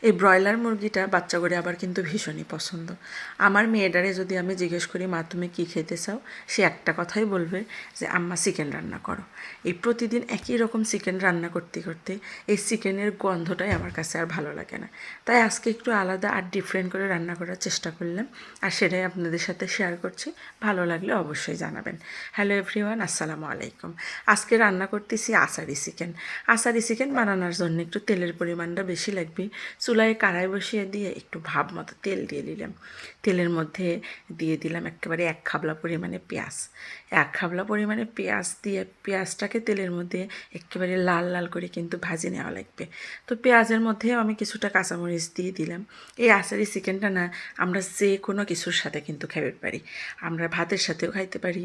এই ব্রয়লার মুরগিটা বাচ্চা করে আবার কিন্তু ভীষণই পছন্দ। আমার মেয়েটারে যদি আমি জিজ্ঞেস করি মা তুমি কী খেতে চাও, সে একটা কথাই বলবে যে আম্মা চিকেন রান্না করো। এই প্রতিদিন একই রকম চিকেন রান্না করতে করতে এই চিকেনের গন্ধটাই আমার কাছে আর ভালো লাগে না। তাই আজকে একটু আলাদা আর ডিফারেন্ট করে রান্না করার চেষ্টা করলাম, আর সেটাই আপনাদের সাথে শেয়ার করছি। ভালো লাগলে অবশ্যই জানাবেন। হ্যালো এভরিওয়ান, আসসালামু আলাইকুম। আজকে রান্না করতেছি আচারি চিকেন। আচারি চিকেন বানানোর জন্য একটু তেলের পরিমাণটা বেশি লাগবে। চুলায় কড়াই বসিয়ে দিয়ে একটু ভাব মতো তেল দিয়ে দিলাম। তেলের মধ্যে দিয়ে দিলাম একেবারে 1 খাবলা পরিমাণে পেঁয়াজ। 1 খাবলা পরিমাণে পেঁয়াজ দিয়ে পেঁয়াজটাকে তেলের মধ্যে একেবারে লাল লাল করে কিন্তু ভাজি নেওয়া লাগবে। তো পেঁয়াজের মধ্যেও আমি কিছুটা কাঁচামরিচ দিয়ে দিলাম। এই আচারি চিকেনটা না আমরা যে কোনো কিছুর সাথে কিন্তু খাইতে পারি। আমরা ভাতের সাথেও খাইতে পারি,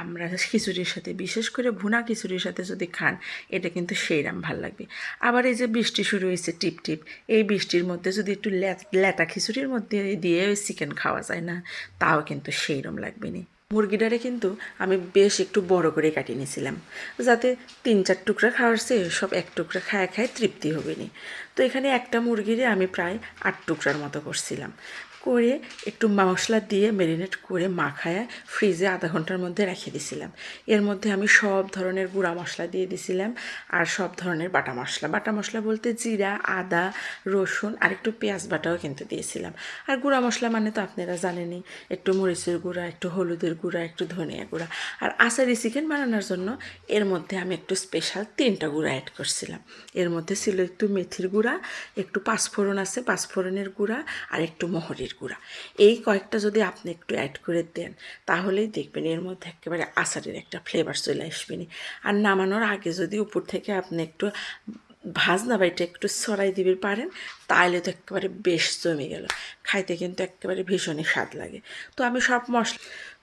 আমরা খিচুড়ির সাথে, বিশেষ করে ভুনা খিচুড়ির সাথে যদি খান এটা কিন্তু সেইরকম ভাল লাগবে। আবার এই যে বৃষ্টি শুরু হয়েছে টিপ টিপ, এই বৃষ্টির মধ্যে যদি একটু ল্যাটা খিচুড়ির মধ্যে দিয়ে ওই চিকেন খাওয়া যায় না, তাও কিন্তু সেইরকম লাগবে না। মুরগিটারে কিন্তু আমি বেশ একটু বড় করে কাটিয়ে নিয়েছিলাম, যাতে 3-4 টুকরা খাওয়ার চেয়ে সব 1 টুকরা খায় খায় তৃপ্তি হবে না। তো এখানে একটা মুরগিরে আমি প্রায় 8 টুকরার মতো করছিলাম। করে একটু মশলা দিয়ে ম্যারিনেট করে মাখায় ফ্রিজে আধা ঘন্টার মধ্যে রেখে দিয়েছিলাম। এর মধ্যে আমি সব ধরনের গুঁড়া মশলা দিয়ে দিয়েছিলাম, আর সব ধরনের বাটা মশলা বলতে জিরা, আদা, রসুন আর একটু পেঁয়াজ বাটাও কিন্তু দিয়েছিলাম। আর গুঁড়া মশলা মানে তো আপনারা জানেনই, একটু মরিচের গুঁড়া, একটু হলুদের গুঁড়া, একটু ধনিয়া গুঁড়া। আর আচারি চিকেন বানানোর জন্য এর মধ্যে আমি একটু স্পেশাল 3টা গুঁড়া অ্যাড করছিলাম। এর মধ্যে ছিল একটু মেথির গুঁড়া, একটু পাঁচফোড়ন আছে, পাঁচফোড়নের গুঁড়া, আর একটু মহরির গুঁড়া। এই কয়েকটা যদি আপনি একটু অ্যাড করে দেন, তাহলেই দেখবেন এর মধ্যে একেবারে আচারের একটা ফ্লেভার চলে আসবে। আর নামানোর আগে যদি উপর থেকে আপনি একটু ভাজনা বাইটা একটু ছড়াই দিতে পারেন, তাহলে তো একেবারে বেশ জমে গেল। খাইতে কিন্তু একেবারে ভীষণই স্বাদ লাগে। তো আমি সব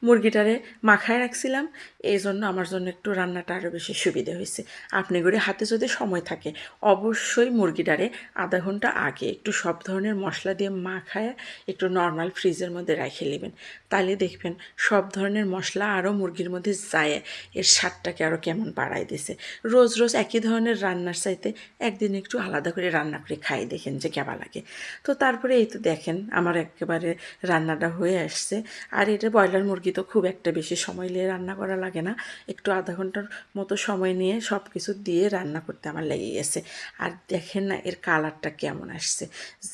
মুরগিটারে মাখায় রাখছিলাম, এই জন্য আমার জন্য একটু রান্নাটা আরও বেশি সুবিধা হয়েছে। আপনি করে হাতে যদি সময় থাকে, অবশ্যই মুরগিটারে আধা ঘন্টা আগে একটু সব ধরনের মশলা দিয়ে মাখায় একটু নর্মাল ফ্রিজের মধ্যে রেখে নেবেন। তাহলে দেখবেন সব ধরনের মশলা আরও মুরগির মধ্যে যায়, এর স্বাদটাকে আরও কেমন বাড়াই দিছে। রোজ রোজ একই ধরনের রান্নার চাইতে একদিন একটু আলাদা করে রান্না করে খাই, দেখেন যে কেমন লাগে। তো তারপরে এই তো দেখেন আমার একেবারে রান্নাটা হয়ে আসছে। আর এটা ব্রয়লার মুরগি তো খুব একটা বেশি সময় নিয়ে রান্না করা লাগে না, একটু আধা ঘন্টার মতো সময় নিয়ে সব কিছু দিয়ে রান্না করতে আমার লেগে গেছে। আর দেখেন না এর কালারটা কেমন আসছে,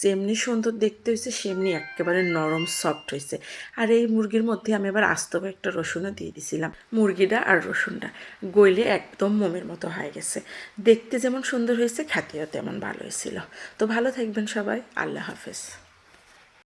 যেমনি সুন্দর দেখতে হয়েছে সেমনি একেবারে নরম সফট হয়েছে। আর এই মুরগির মধ্যে আমি আবার আস্ত একটা রসুনও দিয়ে দিয়েছিলাম। মুরগিটা আর রসুনটা গইলে একদম মোমের মতো হয়ে গেছে। দেখতে যেমন সুন্দর হয়েছে, খেতেও তেমন ভালো হয়েছিল। তো ভালো থাকবেন সবাই, আল্লাহ হাফেজ।